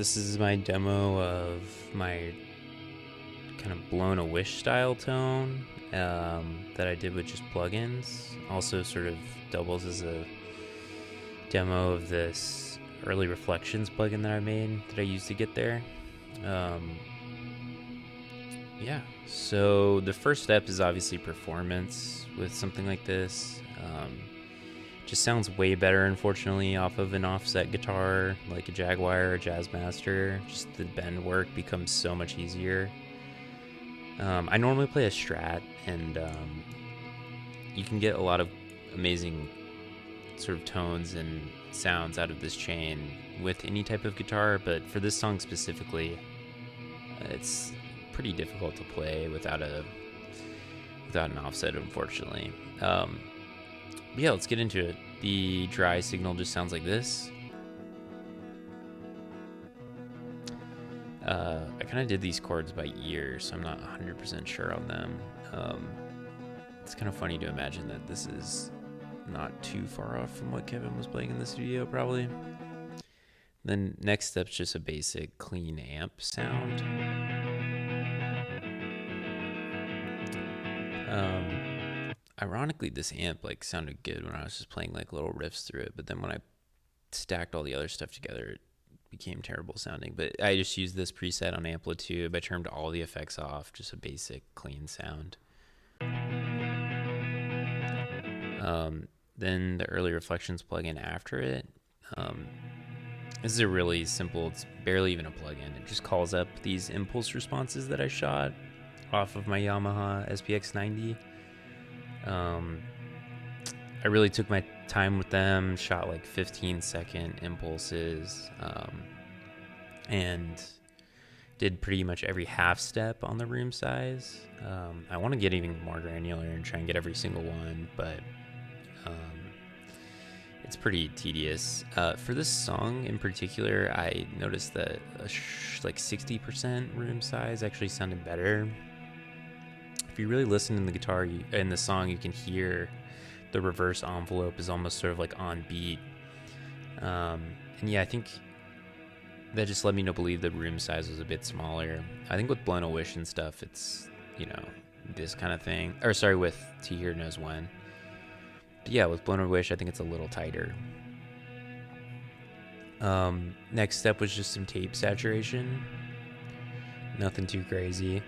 This is my demo of my kind of blown a wish style tone that I did with just plugins. Also sort of doubles as a demo of this early reflections plugin that I made that I used to get there. Yeah, so the first step is obviously performance with something like this. Just sounds way better, unfortunately, off of an offset guitar like a Jaguar or Jazzmaster. Just the bend work becomes so much easier. I normally play a Strat, and you can get a lot of amazing sort of tones and sounds out of this chain with any type of guitar, but for this song specifically, it's pretty difficult to play without an offset, unfortunately. Yeah, let's get into it. The dry signal just sounds like this. I kind of did these chords by ear, so I'm not 100% sure on them. It's kind of funny to imagine that this is not too far off from what Kevin was playing in the studio, probably. Then next step's just a basic clean amp sound. Ironically, this amp sounded good when I was just playing little riffs through it, but then when I stacked all the other stuff together, it became terrible sounding. But I just used this preset on Amplitude. I turned all the effects off, just a basic clean sound. Then the early reflections plugin after it. This is a really simple, it's barely even a plugin. It just calls up these impulse responses that I shot off of my Yamaha SPX 90. I really took my time with them, shot 15-second impulses, and did pretty much every half step on the room size. I want to get even more granular and try and get every single one, but it's pretty tedious. For this song in particular, I noticed that 60% room size actually sounded better. If you really listen in the guitar in the song, you can hear the reverse envelope is almost sort of on beat. And yeah, I think that just led me to believe the room size was a bit smaller. I think with Blown a Wish and stuff, it's, this kind of thing. Or sorry, with To Hear Knows When. But yeah, with Blown a Wish, I think it's a little tighter. Next step was just some tape saturation. Nothing too crazy.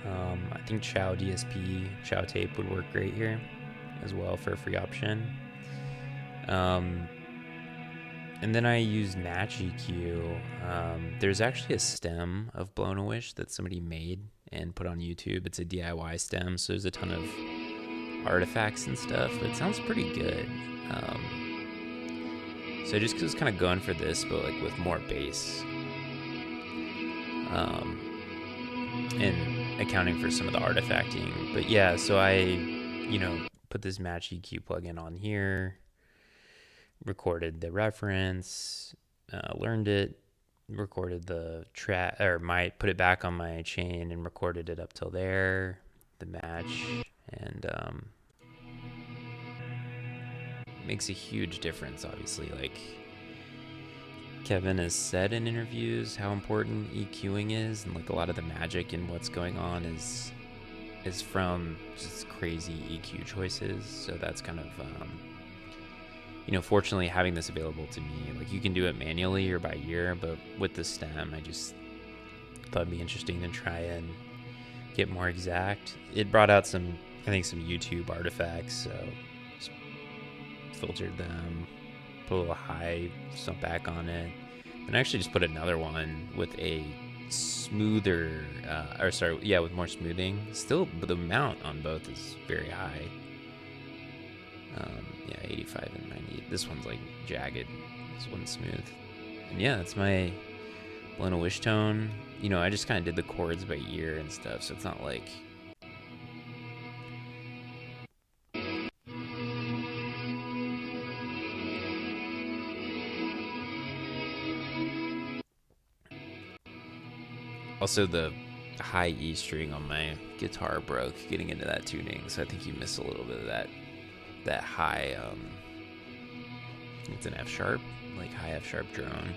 I think Chow DSP, Chow tape would work great here as well for a free option. And then I used Match EQ. There's actually a stem of Blown a Wish that somebody made and put on YouTube. It's a DIY stem, so there's a ton of artifacts and stuff, but it sounds pretty good. So I just was kind of going for this, but with more bass. And accounting for some of the artifacting. But yeah, so I, put this Match EQ plugin on here, recorded the reference, learned it, recorded the track, put it back on my chain and recorded it up till there, the match, and makes a huge difference, obviously. Kevin has said in interviews how important EQing is, and a lot of the magic in what's going on is from just crazy EQ choices. So that's kind of fortunately having this available to me. You can do it manually or by ear, but with the stem, I just thought it'd be interesting to try and get more exact. It brought out some YouTube artifacts, so just filtered them, put a little high stump back on it, and I actually just put another one with a smoother, with more smoothing. Still, the amount on both is very high. 85 and 90. This one's jagged. This one's smooth. And yeah, that's my Blown a Wish tone. I just kind of did the chords by ear and stuff, so it's not Also, the high E string on my guitar broke getting into that tuning, so I think you miss a little bit of that high, it's an F sharp, high F sharp drone.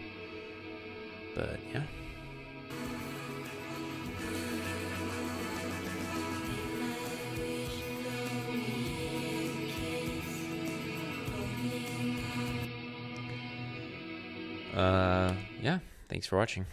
But yeah. Yeah, thanks for watching.